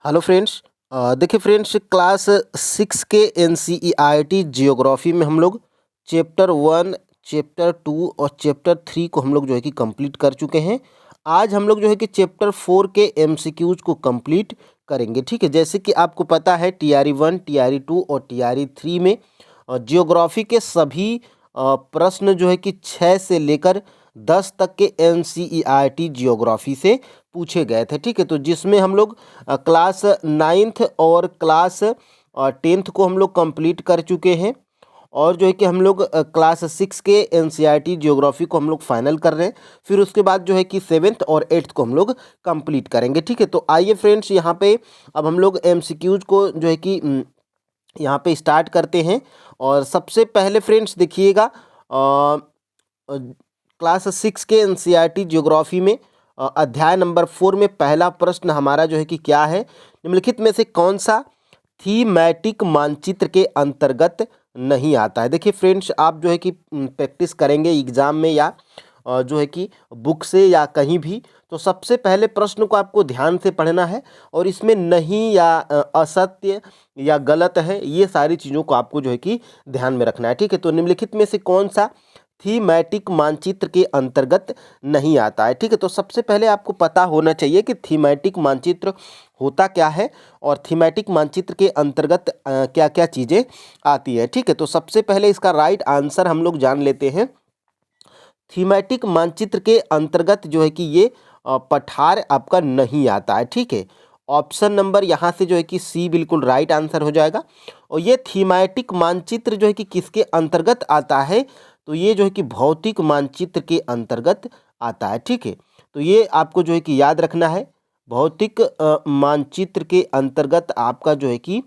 Hello friends. देखिए friends, class 6 के NCERT geography में हम लोग चैप्टर 1, चैप्टर 2 और चैप्टर 3 को हम लोग जो है कि कंप्लीट कर चुके हैं। आज हम लोग जो है कि चैप्टर 4 के एमसीक्यूज को कंप्लीट करेंगे। ठीक है, जैसे कि आपको पता है टीआरई 1, टीआरई 2 और टीआरई 3 में जियोग्राफी के सभी प्रश्न जो है कि 6 से लेकर 10 तक के एनसीईआरटी जियोग्राफी से पूछे गए थे। ठीक है, तो जिसमें हम लोग क्लास 9th और क्लास 10th को हम लोग कंप्लीट कर चुके हैं, और जो है कि हम लोग क्लास 6 के एनसीईआरटी ज्योग्राफी को हम लोग फाइनल कर रहे हैं। फिर उसके बाद जो है कि 7th और 8th को हम लोग कंप्लीट करेंगे। ठीक है, तो आइए फ्रेंड्स, यहाँ पे अब हम लोग एमसीक्यूज को जो है कि यहाँ पे स्टार्ट करते हैं। और सबसे पहले फ्रेंड्स देखिएगा, क्लास 6 के एनसीईआरटी ज्योग्राफी में अध्याय नंबर 4 में पहला प्रश्न हमारा जो है कि क्या है, निम्नलिखित में से कौन सा थीमैटिक मानचित्र के अंतर्गत नहीं आता है। देखिए फ्रेंड्स, आप जो है कि प्रैक्टिस करेंगे एग्जाम में या जो है कि बुक से या कहीं भी, तो सबसे पहले प्रश्न को आपको ध्यान से पढ़ना है और इसमें नहीं या असत्य या गलत है, ये सारी चीज़ों को आपको जो है कि ध्यान में रखना है। ठीक है, तो निम्नलिखित में से कौन सा थीमैटिक मानचित्र के अंतर्गत नहीं आता है। ठीक है, तो सबसे पहले आपको पता होना चाहिए कि थीमैटिक मानचित्र होता क्या है और थीमैटिक मानचित्र के अंतर्गत क्या क्या चीज़ें आती है। ठीक है, तो सबसे पहले इसका राइट आंसर हम लोग जान लेते हैं। थीमैटिक मानचित्र के अंतर्गत जो है कि ये पठार आपका नहीं आता है। ठीक है, ऑप्शन नंबर यहाँ से जो है कि सी बिल्कुल राइट आंसर हो जाएगा। और ये थीमैटिक मानचित्र जो है कि किसके अंतर्गत आता है, तो ये जो है कि भौतिक मानचित्र के अंतर्गत आता है। ठीक है, तो ये आपको जो है कि याद रखना है, भौतिक मानचित्र के अंतर्गत आपका जो है कि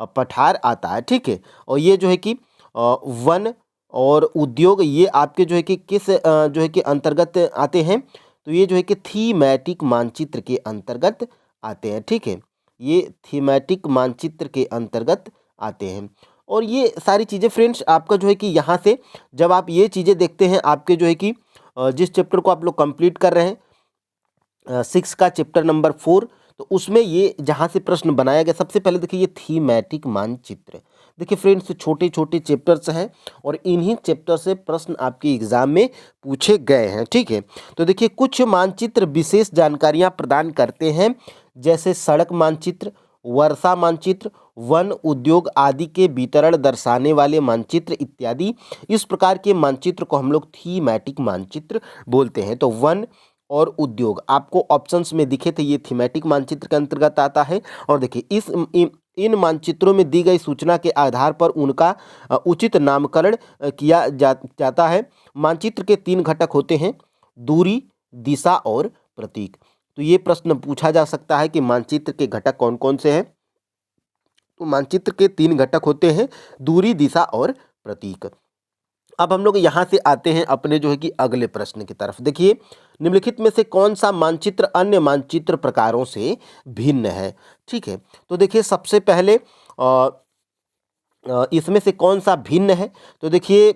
पठार आता है। ठीक है, और ये जो है कि वन और उद्योग, ये आपके जो है कि किस जो है कि अंतर्गत आते हैं, तो ये जो है कि थीमैटिक मानचित्र के अंतर्गत आते हैं। ठीक है, ये थीमैटिक मानचित्र के अंतर्गत आते हैं। और ये सारी चीज़ें फ्रेंड्स आपका जो है कि यहाँ से जब आप ये चीज़ें देखते हैं, आपके जो है कि जिस चैप्टर को आप लोग कंप्लीट कर रहे हैं, 6 का चैप्टर नंबर 4, तो उसमें ये जहाँ से प्रश्न बनाया गया, सबसे पहले देखिए ये थीमैटिक मानचित्र। देखिए फ्रेंड्स, छोटे छोटे चैप्टर्स हैं और इन्हीं चैप्टर से प्रश्न आपके एग्जाम में पूछे गए हैं। ठीक है, तो देखिए कुछ मानचित्र विशेष जानकारियाँ प्रदान करते हैं, जैसे सड़क मानचित्र, वर्षा मानचित्र, वन उद्योग आदि के वितरण दर्शाने वाले मानचित्र इत्यादि। इस प्रकार के मानचित्र को हम लोग थीमैटिक मानचित्र बोलते हैं। तो वन और उद्योग आपको ऑप्शंस में दिखे थे, ये थीमैटिक मानचित्र के अंतर्गत आता है। और देखिए इन मानचित्रों में दी गई सूचना के आधार पर उनका उचित नामकरण किया जाता है। मानचित्र के 3 घटक होते हैं, दूरी, दिशा और प्रतीक। तो ये प्रश्न पूछा जा सकता है कि मानचित्र के घटक कौन कौन से हैं। तो मानचित्र के 3 घटक होते हैं, दूरी, दिशा और प्रतीक। अब हम लोग यहाँ से आते हैं अपने जो है कि अगले प्रश्न की तरफ। देखिए, निम्नलिखित में से कौन सा मानचित्र अन्य मानचित्र प्रकारों से भिन्न है। ठीक है, तो देखिए सबसे पहले इसमें से कौन सा भिन्न है, तो देखिए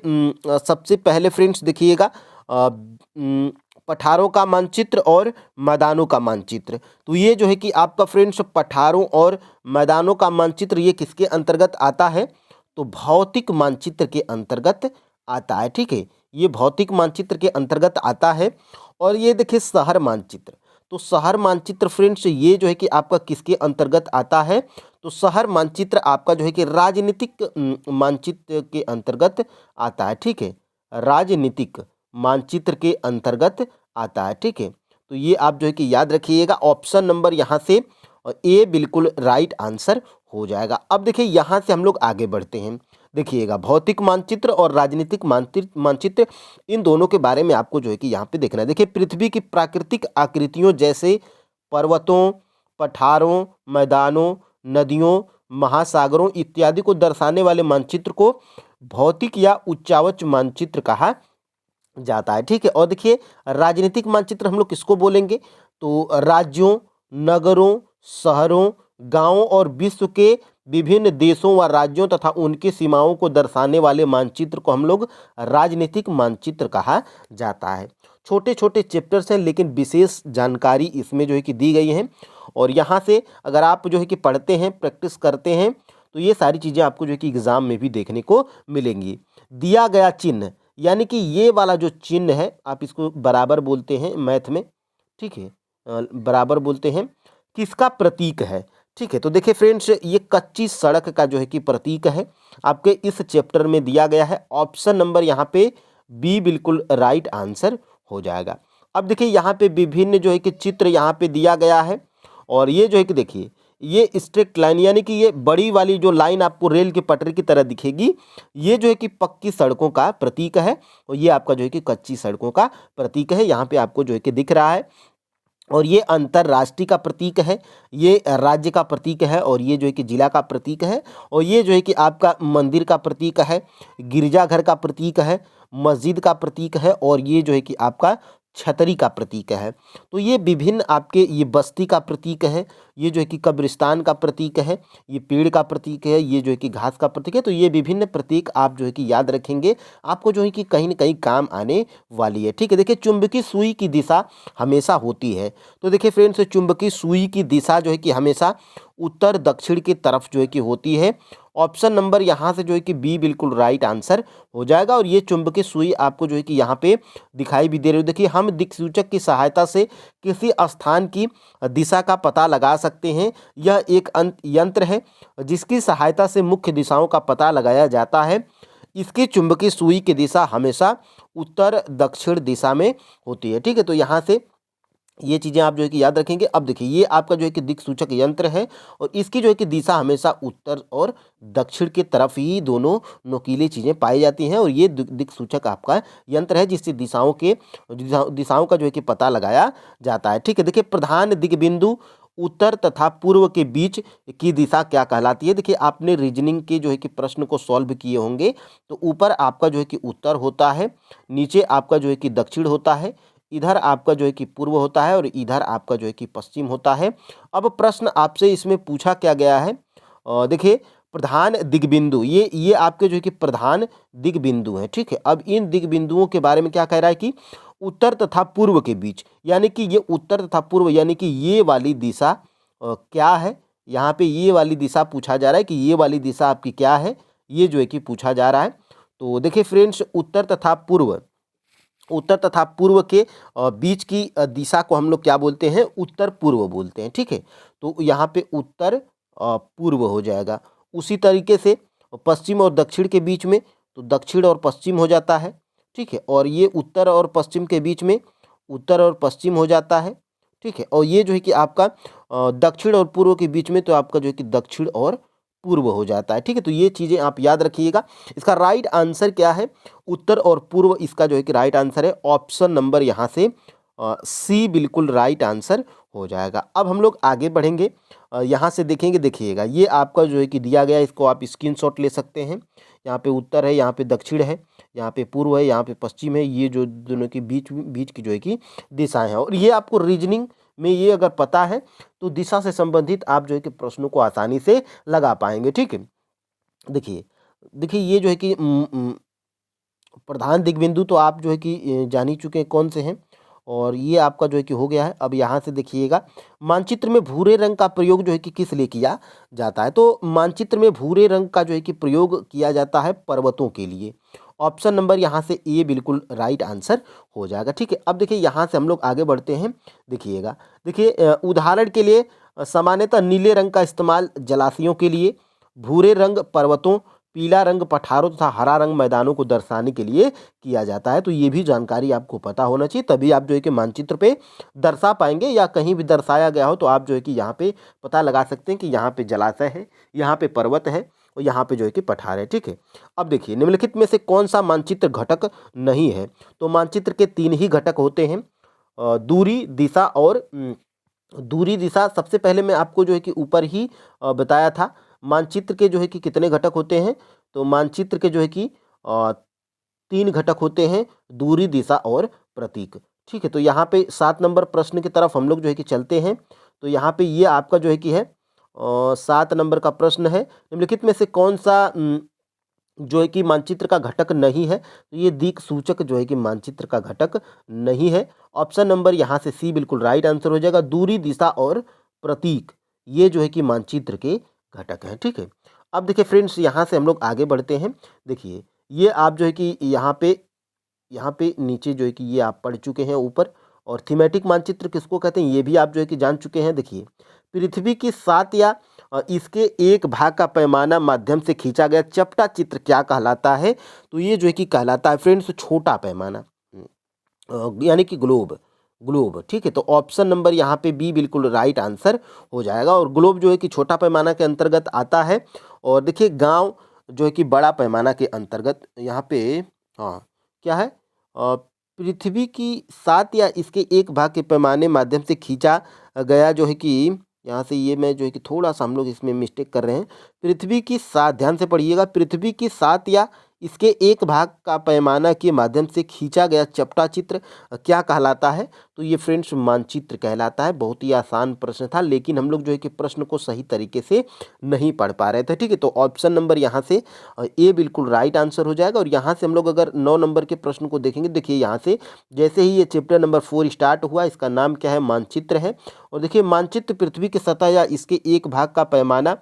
सबसे पहले फ्रेंड्स देखिएगा, पठारों का मानचित्र और मैदानों का मानचित्र। तो ये जो है कि आपका फ्रेंड्स पठारों और मैदानों का मानचित्र ये किसके अंतर्गत आता है, तो भौतिक मानचित्र के अंतर्गत आता है। ठीक है, ये भौतिक मानचित्र के अंतर्गत आता है। और ये देखिए शहर मानचित्र, तो शहर मानचित्र फ्रेंड्स ये जो है कि आपका किसके अंतर्गत आता है, तो शहर मानचित्र आपका जो है कि राजनीतिक मानचित्र के अंतर्गत आता है। ठीक है, राजनीतिक मानचित्र के अंतर्गत आता है। ठीक है, तो ये आप जो है कि याद रखिएगा, ऑप्शन नंबर यहाँ से ए बिल्कुल राइट आंसर हो जाएगा। अब देखिए यहाँ से हम लोग आगे बढ़ते हैं। देखिएगा, भौतिक मानचित्र और राजनीतिक मानचित्र मानचित्र इन दोनों के बारे में आपको जो है कि यहाँ पे देखना है। देखिए, पृथ्वी की प्राकृतिक आकृतियों जैसे पर्वतों, पठारों, मैदानों, नदियों, महासागरों इत्यादि को दर्शाने वाले मानचित्र को भौतिक या उच्चावच मानचित्र कहा जाता है। ठीक है, और देखिए राजनीतिक मानचित्र हम लोग किसको बोलेंगे, तो राज्यों, नगरों, शहरों, गांवों और विश्व के विभिन्न देशों व राज्यों तथा उनकी सीमाओं को दर्शाने वाले मानचित्र को हम लोग राजनीतिक मानचित्र कहा जाता है। छोटे छोटे चैप्टर्स हैं, लेकिन विशेष जानकारी इसमें जो है कि दी गई है। और यहाँ से अगर आप जो है कि पढ़ते हैं, प्रैक्टिस करते हैं, तो ये सारी चीज़ें आपको जो है कि एग्ज़ाम में भी देखने को मिलेंगी। दिया गया चिन्ह, यानी कि ये वाला जो चिन्ह है, आप इसको बराबर बोलते हैं मैथ में, ठीक है, बराबर बोलते हैं, किसका प्रतीक है? ठीक है, तो देखिए फ्रेंड्स, ये कच्ची सड़क का जो है कि प्रतीक है, आपके इस चैप्टर में दिया गया है। ऑप्शन नंबर यहाँ पे बी बिल्कुल राइट आंसर हो जाएगा। अब देखिए यहाँ पे विभिन्न जो है कि चित्र यहाँ पे दिया गया है, और ये जो है कि देखिए ये स्ट्रेट लाइन, यानी कि ये बड़ी वाली जो लाइन आपको रेल की पटरी की तरह दिखेगी, ये जो है कि पक्की सड़कों का प्रतीक है, और ये आपका जो है कि कच्ची सड़कों का प्रतीक है। यहाँ पे आपको जो है कि दिख रहा है, और ये अंतर्राष्ट्रीय का प्रतीक है, ये राज्य का प्रतीक है, और ये जो है कि जिला का प्रतीक है, और ये जो है कि आपका मंदिर का प्रतीक है, गिरजाघर का प्रतीक है, मस्जिद का प्रतीक है, और ये जो है कि आपका छतरी का प्रतीक है। तो ये विभिन्न आपके, ये बस्ती का प्रतीक है, ये जो है कि कब्रिस्तान का प्रतीक है, ये पेड़ का प्रतीक है, ये जो है कि घास का प्रतीक है। तो ये विभिन्न प्रतीक आप जो है कि याद रखेंगे, आपको जो है कि कहीं ना कहीं काम आने वाली है। ठीक है, देखिए चुंबकीय सुई की दिशा हमेशा होती है। तो देखिए फ्रेंड्स, चुंबकीय सुई की दिशा जो है कि हमेशा उत्तर दक्षिण की तरफ जो है कि होती है। ऑप्शन नंबर यहाँ से जो है कि बी बिल्कुल राइट आंसर हो जाएगा। और ये चुंबकीय सुई आपको जो है कि यहाँ पे दिखाई भी दे रही है। देखिए, हम दिक्सूचक की सहायता से किसी स्थान की दिशा का पता लगा सकते हैं। यह एक यंत्र है जिसकी सहायता से मुख्य दिशाओं का पता लगाया जाता है। इसकी चुंबकीय सुई की दिशा हमेशा उत्तर दक्षिण दिशा में होती है। ठीक है, तो यहाँ से ये चीज़ें आप जो है कि याद रखेंगे। अब देखिए, ये आपका जो है कि दिक्सूचक यंत्र है, और इसकी जो है कि दिशा हमेशा उत्तर और दक्षिण की तरफ ही दोनों नुकीली चीज़ें पाई जाती हैं, और ये दिक्सूचक आपका यंत्र है जिससे दिशाओं का जो है कि पता लगाया जाता है। ठीक है, देखिए प्रधान दिग्बिंदु उत्तर तथा पूर्व के बीच की दिशा क्या कहलाती है? देखिए, आपने रीजनिंग के जो है कि प्रश्न को सॉल्व किए होंगे, तो ऊपर आपका जो है कि उत्तर होता है, नीचे आपका जो है कि दक्षिण होता है, इधर आपका जो है कि पूर्व होता है, और इधर आपका जो है कि पश्चिम होता है। अब प्रश्न आपसे इसमें पूछा क्या गया है, देखिए प्रधान दिग्बिंदु, ये आपके जो है कि प्रधान दिग्बिंदु हैं। ठीक है, अब इन दिग्बिंदुओं के बारे में क्या कह रहा है कि उत्तर तथा पूर्व के बीच, यानी कि ये उत्तर तथा पूर्व, यानी कि ये वाली दिशा क्या है? यहाँ पे ये वाली दिशा पूछा जा रहा है कि ये वाली दिशा आपकी क्या है, ये जो है कि पूछा जा रहा है। तो देखिए फ्रेंड्स, उत्तर तथा पूर्व के बीच की दिशा को हम लोग क्या बोलते हैं? उत्तर पूर्व बोलते हैं। ठीक है, तो यहाँ पे उत्तर पूर्व हो जाएगा। उसी तरीके से पश्चिम और दक्षिण के बीच में तो दक्षिण और पश्चिम हो जाता है। ठीक है, और ये उत्तर और पश्चिम के बीच में उत्तर और पश्चिम हो जाता है। ठीक है, और ये जो है कि आपका दक्षिण और पूर्व के बीच में तो आपका जो है कि दक्षिण और पूर्व हो जाता है। ठीक है, तो ये चीज़ें आप याद रखिएगा। इसका राइट आंसर क्या है? उत्तर और पूर्व, इसका जो है कि राइट आंसर है ऑप्शन नंबर यहाँ से सी बिल्कुल राइट आंसर हो जाएगा। अब हम लोग आगे बढ़ेंगे, यहाँ से देखेंगे, देखिएगा ये आपका जो है कि दिया गया है, इसको आप स्क्रीनशॉट ले सकते हैं। यहाँ पे उत्तर है, यहाँ पे दक्षिण है, यहाँ पे पूर्व है, यहाँ पे पश्चिम है, ये जो दोनों के बीच की जो है कि दिशाएं हैं। और ये आपको रीजनिंग में ये अगर पता है तो दिशा से संबंधित आप जो है कि प्रश्नों को आसानी से लगा पाएंगे। ठीक है, देखिए ये जो है कि प्रधान दिग्बिंदु तो आप जो है कि जान ही चुके हैं कौन से हैं, और ये आपका जो है कि हो गया है। अब यहाँ से देखिएगा, मानचित्र में भूरे रंग का प्रयोग जो है कि किस लिए किया जाता है? तो मानचित्र में भूरे रंग का जो है कि प्रयोग किया जाता है पर्वतों के लिए। ऑप्शन नंबर यहाँ से ए बिल्कुल राइट आंसर हो जाएगा। ठीक है, अब देखिए यहाँ से हम लोग आगे बढ़ते हैं। देखिएगा, देखिए उदाहरण के लिए सामान्यतः नीले रंग का इस्तेमाल जलाशयों के लिए, भूरे रंग पर्वतों, पीला रंग पठारों तथा हरा रंग मैदानों को दर्शाने के लिए किया जाता है। तो ये भी जानकारी आपको पता होना चाहिए, तभी आप जो है कि मानचित्र पे दर्शा पाएंगे, या कहीं भी दर्शाया गया हो तो आप जो है कि यहाँ पे पता लगा सकते हैं कि यहाँ पे जलाशय है, यहाँ पे पर्वत है, और यहाँ पे जो है कि पठार है। ठीक है, अब देखिए निम्नलिखित में से कौन सा मानचित्र घटक नहीं है? तो मानचित्र के 3 ही घटक होते हैं, दूरी, दिशा और दूरी दिशा। सबसे पहले मैं आपको जो है कि ऊपर ही बताया था मानचित्र के जो है कि कितने घटक होते हैं। तो मानचित्र के जो है कि 3 घटक होते हैं, दूरी, दिशा और प्रतीक। ठीक है, तो यहाँ पे 7 नंबर प्रश्न की तरफ हम लोग जो है कि चलते हैं। तो यहाँ पे ये आपका जो है कि है 7 नंबर का प्रश्न है, निम्नलिखित में से कौन सा जो है कि मानचित्र का घटक नहीं है? तो ये दिक्सूचक जो है कि मानचित्र का घटक नहीं है। ऑप्शन नंबर यहाँ से सी बिल्कुल राइट आंसर हो जाएगा, दूरी, दिशा और प्रतीक, ये जो है कि मानचित्र के घटक हैं। ठीक है, अब देखिए फ्रेंड्स, यहाँ से हम लोग आगे बढ़ते हैं। देखिए ये आप जो है कि यहाँ पे नीचे जो है कि ये आप पढ़ चुके हैं ऊपर। और थीमेटिक मानचित्र किसको कहते हैं ये भी आप जो है कि जान चुके हैं। देखिए पृथ्वी की 7 या इसके एक भाग का पैमाना माध्यम से खींचा गया चपटा चित्र क्या कहलाता है? तो ये जो है कि कहलाता है फ्रेंड्स छोटा पैमाना, यानी कि ग्लोब। ग्लोब, ठीक है। तो ऑप्शन नंबर यहाँ पे बी बिल्कुल राइट आंसर हो जाएगा। और ग्लोब जो है कि छोटा पैमाना के अंतर्गत आता है। और देखिए गांव जो है कि बड़ा पैमाना के अंतर्गत यहाँ पे, हाँ क्या है, पृथ्वी की 7 या इसके एक भाग के पैमाने माध्यम से खींचा गया जो है कि, यहाँ से ये मैं जो है कि थोड़ा सा हम लोग इसमें मिस्टेक कर रहे हैं। पृथ्वी की 7, ध्यान से पढ़िएगा, पृथ्वी की 7 या इसके एक भाग का पैमाना के माध्यम से खींचा गया चपटा चित्र क्या कहलाता है? तो ये फ्रेंड्स मानचित्र कहलाता है। बहुत ही आसान प्रश्न था, लेकिन हम लोग जो है कि प्रश्न को सही तरीके से नहीं पढ़ पा रहे थे। ठीक है, तो ऑप्शन नंबर यहाँ से ए बिल्कुल राइट आंसर हो जाएगा। और यहाँ से हम लोग अगर 9 नंबर के प्रश्न को देखेंगे, देखिए यहाँ से जैसे ही ये चैप्टर नंबर 4 स्टार्ट हुआ, इसका नाम क्या है? मानचित्र है। और देखिए मानचित्र पृथ्वी की सतह या इसके एक भाग का पैमाना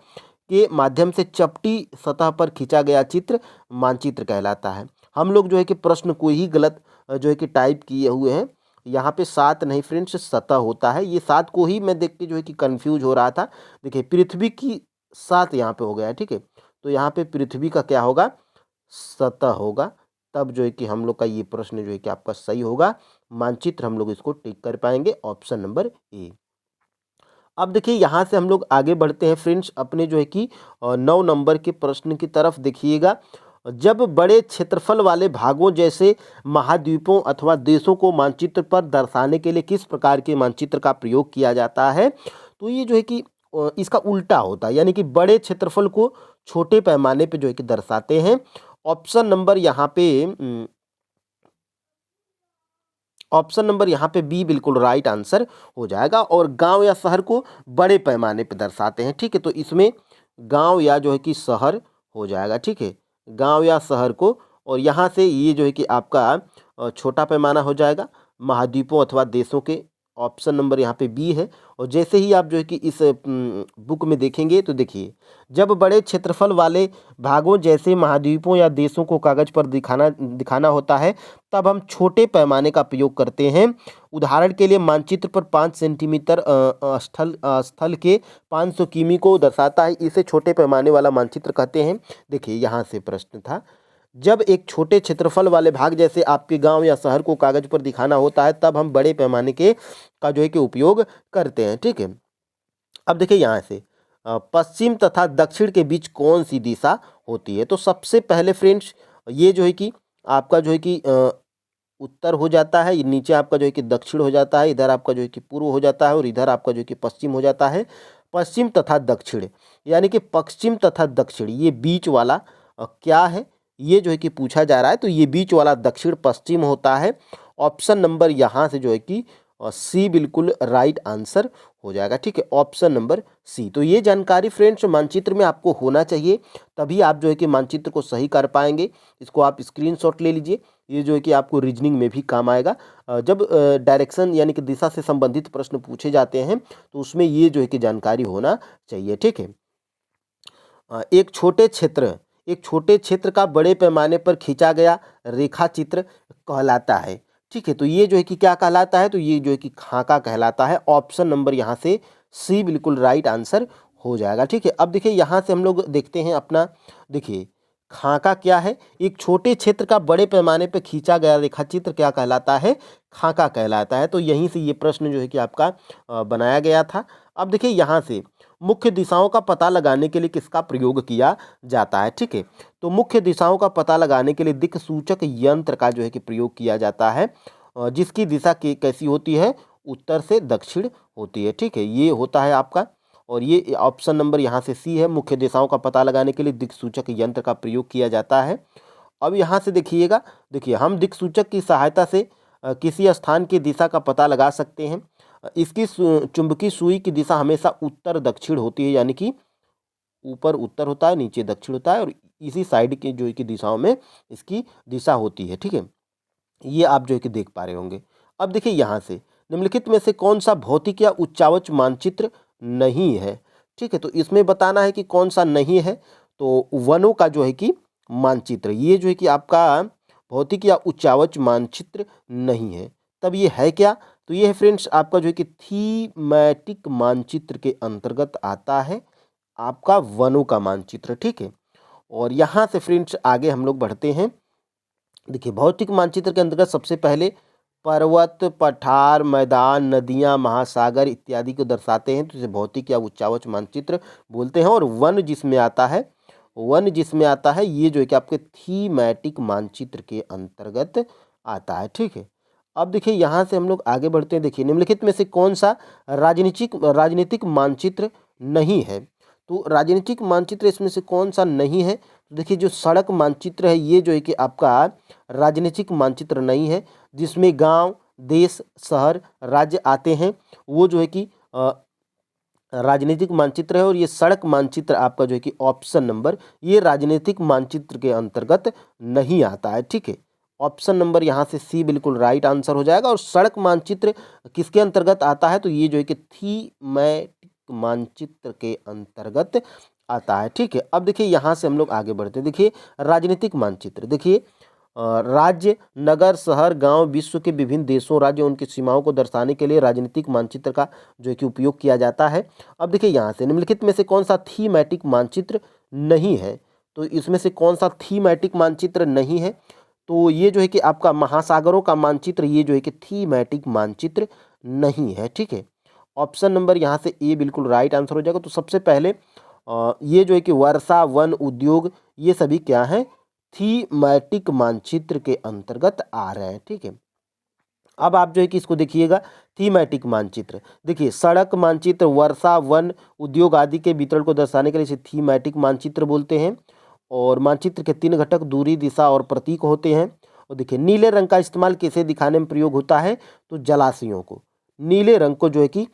के माध्यम से चपटी सतह पर खींचा गया चित्र मानचित्र कहलाता है। हम लोग जो है कि प्रश्न को ही गलत जो है कि टाइप किए हुए हैं। यहाँ पे 7 नहीं फ्रेंड्स, सतह होता है। ये 7 को ही मैं देख के जो है कि कंफ्यूज हो रहा था। देखिए पृथ्वी की 7 यहाँ पे हो गया है। ठीक है, तो यहाँ पे पृथ्वी का क्या होगा? सतह होगा। तब जो है कि हम लोग का ये प्रश्न जो है कि आपका सही होगा। मानचित्र हम लोग इसको टिक कर पाएंगे, ऑप्शन नंबर ए। अब देखिए यहाँ से हम लोग आगे बढ़ते हैं फ्रेंड्स अपने जो है कि 9 नंबर के प्रश्न की तरफ। देखिएगा, जब बड़े क्षेत्रफल वाले भागों जैसे महाद्वीपों अथवा देशों को मानचित्र पर दर्शाने के लिए किस प्रकार के मानचित्र का प्रयोग किया जाता है? तो ये जो है कि इसका उल्टा होता है, यानी कि बड़े क्षेत्रफल को छोटे पैमाने पे जो है कि दर्शाते हैं। ऑप्शन नंबर यहाँ पे ऑप्शन नंबर यहाँ पे बी बिल्कुल राइट आंसर हो जाएगा। और गांव या शहर को बड़े पैमाने पे दर्शाते हैं। ठीक है, तो इसमें गांव या जो है कि शहर हो जाएगा। ठीक है, गांव या शहर को। और यहाँ से ये जो है कि आपका छोटा पैमाना हो जाएगा, महाद्वीपों अथवा देशों के। ऑप्शन नंबर यहाँ पे बी है। और जैसे ही आप जो है कि इस बुक में देखेंगे, तो देखिए, जब बड़े क्षेत्रफल वाले भागों जैसे महाद्वीपों या देशों को कागज पर दिखाना होता है, तब हम छोटे पैमाने का प्रयोग करते हैं। उदाहरण के लिए मानचित्र पर 5 सेंटीमीटर स्थल के 500 किमी को दर्शाता है, इसे छोटे पैमाने वाला मानचित्र कहते हैं। देखिए यहाँ से प्रश्न था, जब एक छोटे क्षेत्रफल वाले भाग जैसे आपके गांव या शहर को कागज पर दिखाना होता है, तब हम बड़े पैमाने के का जो है कि उपयोग करते हैं। ठीक है, अब देखिए यहाँ से पश्चिम तथा दक्षिण के बीच कौन सी दिशा होती है? तो सबसे पहले फ्रेंड्स ये जो है कि आपका जो है कि उत्तर हो जाता है, नीचे आपका जो है कि दक्षिण हो जाता है, इधर आपका जो है कि पूर्व हो जाता है, और इधर आपका जो है कि पश्चिम हो जाता है। पश्चिम तथा दक्षिण, यानी कि पश्चिम तथा दक्षिण, ये बीच वाला क्या है? ये जो है कि पूछा जा रहा है। तो ये बीच वाला दक्षिण पश्चिम होता है। ऑप्शन नंबर यहाँ से जो है कि सी बिल्कुल राइट आंसर हो जाएगा। ठीक है, ऑप्शन नंबर सी। तो ये जानकारी फ्रेंड्स मानचित्र में आपको होना चाहिए, तभी आप जो है कि मानचित्र को सही कर पाएंगे। इसको आप स्क्रीनशॉट ले लीजिए, ये जो है कि आपको रीजनिंग में भी काम आएगा। जब डायरेक्शन यानी कि दिशा से संबंधित प्रश्न पूछे जाते हैं, तो उसमें ये जो है कि जानकारी होना चाहिए। ठीक है, एक छोटे क्षेत्र का बड़े पैमाने पर खींचा गया रेखा चित्र कहलाता है। ठीक है, तो ये जो है कि क्या कहलाता है? तो ये जो है कि खाका कहलाता है। ऑप्शन नंबर यहाँ से सी बिल्कुल राइट आंसर हो जाएगा। ठीक है, अब देखिए यहाँ से हम लोग देखते हैं अपना, देखिए खाका क्या है? एक छोटे क्षेत्र का बड़े पैमाने पर खींचा गया रेखा चित्र क्या कहलाता है? खाका कहलाता है। तो यहीं से ये प्रश्न जो है कि आपका बनाया गया था। अब देखिए यहाँ से मुख्य दिशाओं का पता लगाने के लिए किसका प्रयोग किया जाता है? ठीक है, तो मुख्य दिशाओं का पता लगाने के लिए दिक्सूचक यंत्र का जो है कि प्रयोग किया जाता है, जिसकी दिशा कैसी होती है? उत्तर से दक्षिण होती है। ठीक है, ये होता है आपका। और ये ऑप्शन नंबर यहाँ से सी है, मुख्य दिशाओं का पता लगाने के लिए दिक्सूचक यंत्र का प्रयोग किया जाता है। अब यहाँ से देखिएगा, देखिए हम दिक्सूचक की सहायता से किसी स्थान की दिशा का पता लगा सकते हैं। इसकी चुंबकीय सुई की दिशा हमेशा उत्तर दक्षिण होती है, यानी कि ऊपर उत्तर होता है, नीचे दक्षिण होता है, और इसी साइड के जो है कि दिशाओं में इसकी दिशा होती है। ठीक है, ये आप जो है कि देख पा रहे होंगे। अब देखिए यहाँ से निम्नलिखित में से कौन सा भौतिक या उच्चावच मानचित्र नहीं है। ठीक है, तो इसमें बताना है कि कौन सा नहीं है। तो वनों का जो है कि मानचित्र, ये जो है कि आपका भौतिक या उच्चावच मानचित्र नहीं है। तब ये है क्या? तो ये है फ्रेंड्स आपका जो है कि थीमैटिक मानचित्र के अंतर्गत आता है आपका वनों का मानचित्र। ठीक है, और यहाँ से फ्रेंड्स आगे हम लोग बढ़ते हैं। देखिए, भौतिक मानचित्र के अंतर्गत सबसे पहले पर्वत, पठार, मैदान, नदियां, महासागर इत्यादि को दर्शाते हैं, तो इसे भौतिक या उच्चावच मानचित्र बोलते हैं। और वन जिसमें आता है ये जो है कि आपके थीमैटिक मानचित्र के अंतर्गत आता है। ठीक है, अब देखिए यहाँ से हम लोग आगे बढ़ते हैं। देखिए, निम्नलिखित में से कौन सा राजनीतिक मानचित्र नहीं है? तो राजनीतिक मानचित्र इसमें से कौन सा नहीं है? तो देखिए, जो सड़क मानचित्र है ये जो है कि आपका राजनीतिक मानचित्र नहीं है। जिसमें गांव, देश, शहर, राज्य आते हैं वो जो है कि राजनीतिक मानचित्र है। और ये सड़क मानचित्र आपका जो है कि ऑप्शन नंबर, ये राजनीतिक मानचित्र के अंतर्गत नहीं आता है। ठीक है, ऑप्शन नंबर यहाँ से सी बिल्कुल राइट आंसर हो जाएगा। और सड़क मानचित्र किसके अंतर्गत आता है? तो ये जो है कि थीमैटिक मानचित्र के अंतर्गत आता है। ठीक है, अब देखिए यहाँ से हम लोग आगे बढ़ते हैं। देखिए, राजनीतिक मानचित्र, देखिए राज्य, नगर, शहर, गांव, विश्व के विभिन्न देशों, राज्य, उनकी सीमाओं को दर्शाने के लिए राजनीतिक मानचित्र का जो है कि उपयोग किया जाता है। अब देखिए यहाँ से निम्नलिखित में से कौन सा थीमैटिक मानचित्र नहीं है? तो इसमें से कौन सा थीमैटिक मानचित्र नहीं है? तो ये जो है कि आपका महासागरों का मानचित्र, ये जो है कि थीमैटिक मानचित्र नहीं है। ठीक है, ऑप्शन नंबर यहाँ से ए बिल्कुल राइट आंसर हो जाएगा। तो सबसे पहले ये जो है कि वर्षा, वन, उद्योग, ये सभी क्या हैं? थीमैटिक मानचित्र के अंतर्गत आ रहे हैं। ठीक है, अब आप जो है कि इसको देखिएगा, थीमैटिक मानचित्र, देखिए सड़क मानचित्र, वर्षा, वन, उद्योग आदि के वितरण को दर्शाने के लिए इसे थीमैटिक मानचित्र बोलते हैं। और मानचित्र के 3 घटक दूरी, दिशा और प्रतीक होते हैं। और देखिए, नीले रंग का इस्तेमाल किसे दिखाने में प्रयोग होता है? तो जलाशयों को, नीले रंग को जो है कि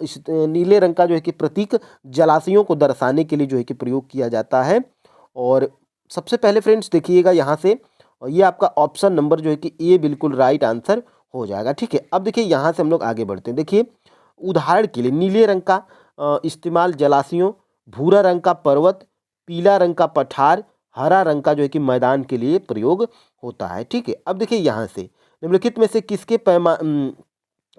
इस नीले रंग का जो है कि प्रतीक जलाशयों को दर्शाने के लिए जो है कि प्रयोग किया जाता है। और सबसे पहले फ्रेंड्स देखिएगा यहाँ से, ये आपका ऑप्शन नंबर जो है कि ए बिल्कुल राइट आंसर हो जाएगा। ठीक है, अब देखिए यहाँ से हम लोग आगे बढ़ते हैं। देखिए, उदाहरण के लिए नीले रंग का इस्तेमाल जलाशयों, भूरा रंग का पर्वत, पीला रंग का पठार, हरा रंग का जो है कि मैदान के लिए प्रयोग होता है। ठीक है, अब देखिए यहाँ से निम्नलिखित में से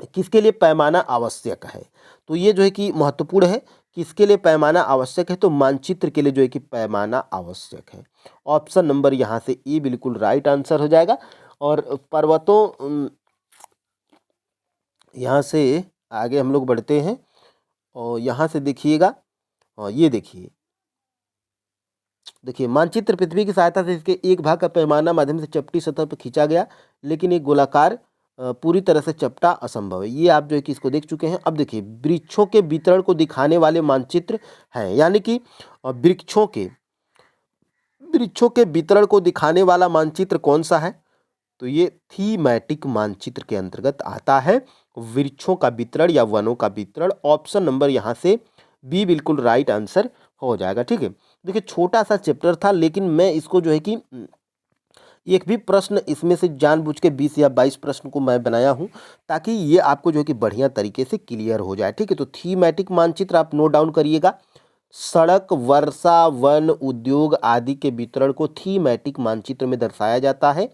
किसके लिए पैमाना आवश्यक है? तो ये जो है कि महत्वपूर्ण है, किसके लिए पैमाना आवश्यक है? तो मानचित्र के लिए जो है कि पैमाना आवश्यक है। ऑप्शन नंबर यहाँ से ए बिल्कुल राइट आंसर हो जाएगा। और पर्वतों, यहाँ से आगे हम लोग बढ़ते हैं और यहाँ से देखिएगा, ये देखिए मानचित्र पृथ्वी की सहायता से इसके एक भाग का पैमाना माध्यम से चपटी सतह पर खींचा गया, लेकिन एक गोलाकार पूरी तरह से चपटा असंभव है। ये आप जो है कि इसको देख चुके हैं। अब देखिए, वृक्षों के वितरण को दिखाने वाले मानचित्र हैं, यानी कि वृक्षों के वितरण को दिखाने वाला मानचित्र कौन सा है? तो ये थीमैटिक मानचित्र के अंतर्गत आता है, वृक्षों का वितरण या वनों का वितरण। ऑप्शन नंबर यहाँ से बी बिल्कुल राइट आंसर हो जाएगा। ठीक है, देखिए छोटा सा चैप्टर था, लेकिन मैं इसको जो है कि एक भी प्रश्न इसमें से जानबूझ के 20 या 22 प्रश्न को मैं बनाया हूं, ताकि ये आपको जो है कि बढ़िया तरीके से क्लियर हो जाए। ठीक है, तो थीमैटिक मानचित्र आप नोट डाउन करिएगा, सड़क, वर्षा, वन, उद्योग आदि के वितरण को थीमैटिक मानचित्र में दर्शाया जाता है।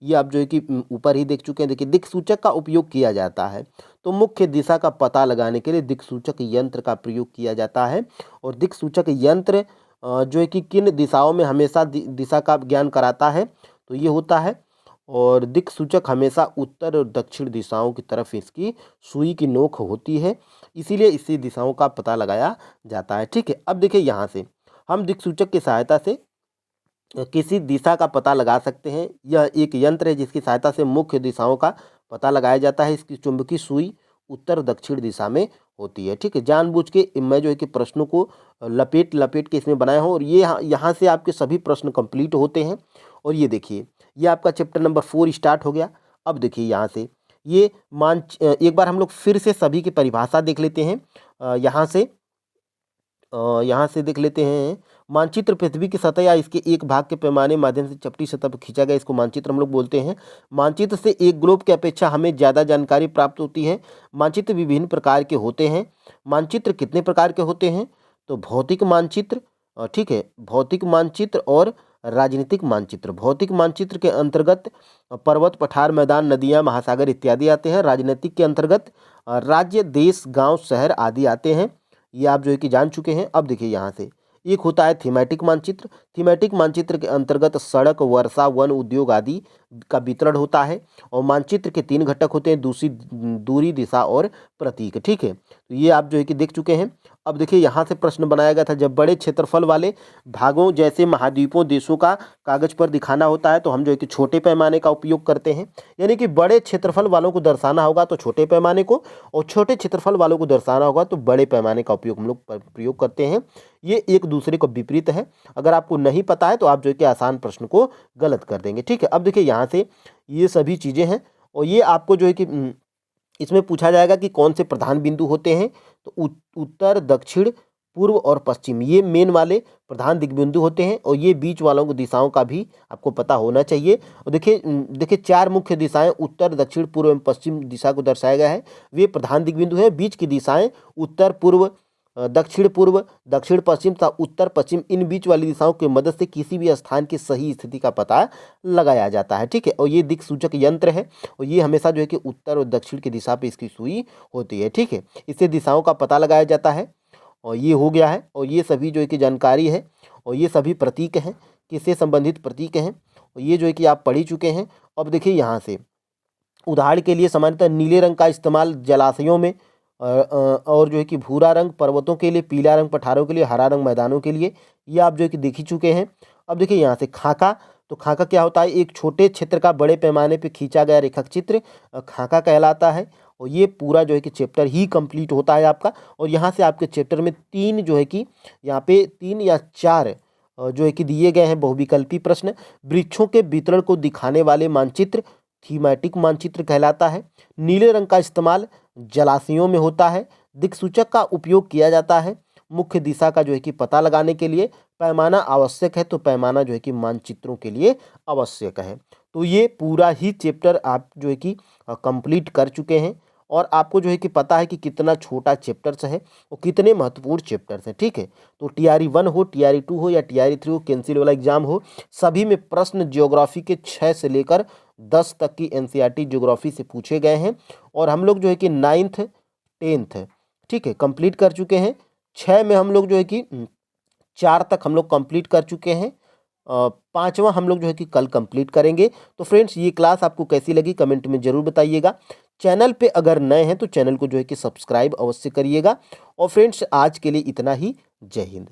ये आप जो है कि ऊपर ही देख चुके हैं। देखिए, दिक्सूचक का उपयोग किया जाता है, तो मुख्य दिशा का पता लगाने के लिए दिक्सूचक यंत्र का प्रयोग किया जाता है। और दिक्सूचक यंत्र जो है कि किन दिशाओं में हमेशा दिशा का ज्ञान कराता है? तो ये होता है। और दिक्सूचक हमेशा उत्तर और दक्षिण दिशाओं की तरफ इसकी सुई की नोक होती है, इसीलिए इसी दिशाओं का पता लगाया जाता है। ठीक है, अब देखिए यहाँ से हम दिक्सूचक की सहायता से किसी दिशा का पता लगा सकते हैं। यह एक यंत्र है जिसकी सहायता से मुख्य दिशाओं का पता लगाया जाता है। इसकी चुंबकीय सुई उत्तर दक्षिण दिशा में होती है। ठीक है, जानबूझ के मैं जो है कि प्रश्नों को लपेट के इसमें बनाया हूँ, और ये यहाँ से आपके सभी प्रश्न कंप्लीट होते हैं। और ये देखिए, ये आपका चैप्टर नंबर 4 स्टार्ट हो गया। अब देखिए यहाँ से ये एक बार हम लोग फिर से सभी की परिभाषा देख लेते हैं। यहाँ से यहाँ से देख लेते हैं। मानचित्र पृथ्वी की सतह या इसके एक भाग के पैमाने माध्यम से चपटी सतह पर खींचा गया, इसको मानचित्र हम लोग बोलते हैं। मानचित्र से एक ग्लोब की अपेक्षा हमें ज़्यादा जानकारी प्राप्त होती है। मानचित्र विभिन्न प्रकार के होते हैं। मानचित्र कितने प्रकार के होते हैं? तो भौतिक मानचित्र, ठीक है, भौतिक मानचित्र और राजनीतिक मानचित्र। भौतिक मानचित्र के अंतर्गत पर्वत, पठार, मैदान, नदियाँ, महासागर इत्यादि आते हैं। राजनीतिक के अंतर्गत राज्य, देश, गांव, शहर आदि आते हैं। ये आप जो है कि जान चुके हैं। अब देखिए यहाँ से एक होता है थीमेटिक मानचित्र। थीमेटिक मानचित्र के अंतर्गत सड़क, वर्षा, वन, उद्योग आदि का वितरण होता है। और मानचित्र के 3 घटक होते हैं: दूरी, दिशा और प्रतीक। ठीक है, तो ये आप जो है कि देख चुके हैं। अब देखिए यहाँ से प्रश्न बनाया गया था, जब बड़े क्षेत्रफल वाले भागों जैसे महाद्वीपों, देशों का कागज पर दिखाना होता है तो हम जो है कि छोटे पैमाने का उपयोग करते हैं। यानी कि बड़े क्षेत्रफल वालों को दर्शाना होगा तो छोटे पैमाने को, और छोटे क्षेत्रफल वालों को दर्शाना होगा तो बड़े पैमाने का उपयोग हम लोग प्रयोग करते हैं। ये एक दूसरे को विपरीत है। अगर आपको नहीं पता है तो आप जो है कि आसान प्रश्न को गलत कर देंगे। ठीक है, अब देखिए यहाँ से ये सभी चीज़ें हैं, और ये आपको जो है कि इसमें पूछा जाएगा कि कौन से प्रधान बिंदु होते हैं। तो उत्तर, दक्षिण, पूर्व और पश्चिम, ये मेन वाले प्रधान दिग्बिंदु होते हैं। और ये बीच वालों को दिशाओं का भी आपको पता होना चाहिए। और देखिए 4 मुख्य दिशाएं उत्तर, दक्षिण, पूर्व एवं पश्चिम दिशा को दर्शाया गया है। वे प्रधान दिग्बिंदु हैं। बीच की दिशाएं उत्तर पूर्व, दक्षिण पूर्व, दक्षिण पश्चिम तथा उत्तर पश्चिम, इन बीच वाली दिशाओं की मदद से किसी भी स्थान की सही स्थिति का पता लगाया जाता है। ठीक है, और ये दिक् सूचक यंत्र है, और ये हमेशा जो है कि उत्तर और दक्षिण की दिशा पे इसकी सुई होती है। ठीक है, इससे दिशाओं का पता लगाया जाता है। और ये हो गया है, और ये सभी जो है कि जानकारी है, और ये सभी प्रतीक हैं, किससे संबंधित प्रतीक हैं, और ये जो है कि आप पढ़ ही चुके हैं। अब देखिए यहाँ से उदाहरण के लिए सामान्यतः नीले रंग का इस्तेमाल जलाशयों में, और जो है कि भूरा रंग पर्वतों के लिए, पीला रंग पठारों के लिए, हरा रंग मैदानों के लिए, ये आप जो है कि देख ही चुके हैं। अब देखिए यहाँ से खाका, तो खाका क्या होता है? एक छोटे क्षेत्र का बड़े पैमाने पे खींचा गया रेखक चित्र खाका कहलाता है। और ये पूरा जो है कि चैप्टर ही कंप्लीट होता है आपका। और यहाँ से आपके चैप्टर में 3 जो है कि यहाँ पे 3 या 4 जो है कि दिए गए हैं बहुविकल्पी प्रश्न। वृक्षों के वितरण को दिखाने वाले मानचित्र थीमेटिक मानचित्र कहलाता है। नीले रंग का इस्तेमाल जलाशयों में होता है। दिक्सूचक का उपयोग किया जाता है मुख्य दिशा का जो है कि पता लगाने के लिए। पैमाना आवश्यक है, तो पैमाना जो है कि मानचित्रों के लिए आवश्यक है। तो ये पूरा ही चैप्टर आप जो है कि कंप्लीट कर चुके हैं, और आपको जो है कि पता है कि कितना छोटा चैप्टर्स है और कितने महत्वपूर्ण चैप्टर्स हैं। ठीक है, तो TRE 1 हो, TRE 2 हो या TRE 3 हो, कैंसिल वाला एग्जाम हो, सभी में प्रश्न ज्योग्राफी के 6 से लेकर 10 तक की NCERT ज्योग्राफी से पूछे गए हैं। और हम लोग जो है कि 9th 10th, ठीक है, कंप्लीट कर चुके हैं। 6 में हम लोग जो है कि 4 तक हम लोग कंप्लीट कर चुके हैं। 5वां हम लोग जो है कि कल कंप्लीट करेंगे। तो फ्रेंड्स, ये क्लास आपको कैसी लगी कमेंट में ज़रूर बताइएगा। चैनल पे अगर नए हैं तो चैनल को जो है कि सब्सक्राइब अवश्य करिएगा। और फ्रेंड्स, आज के लिए इतना ही। जय हिंद।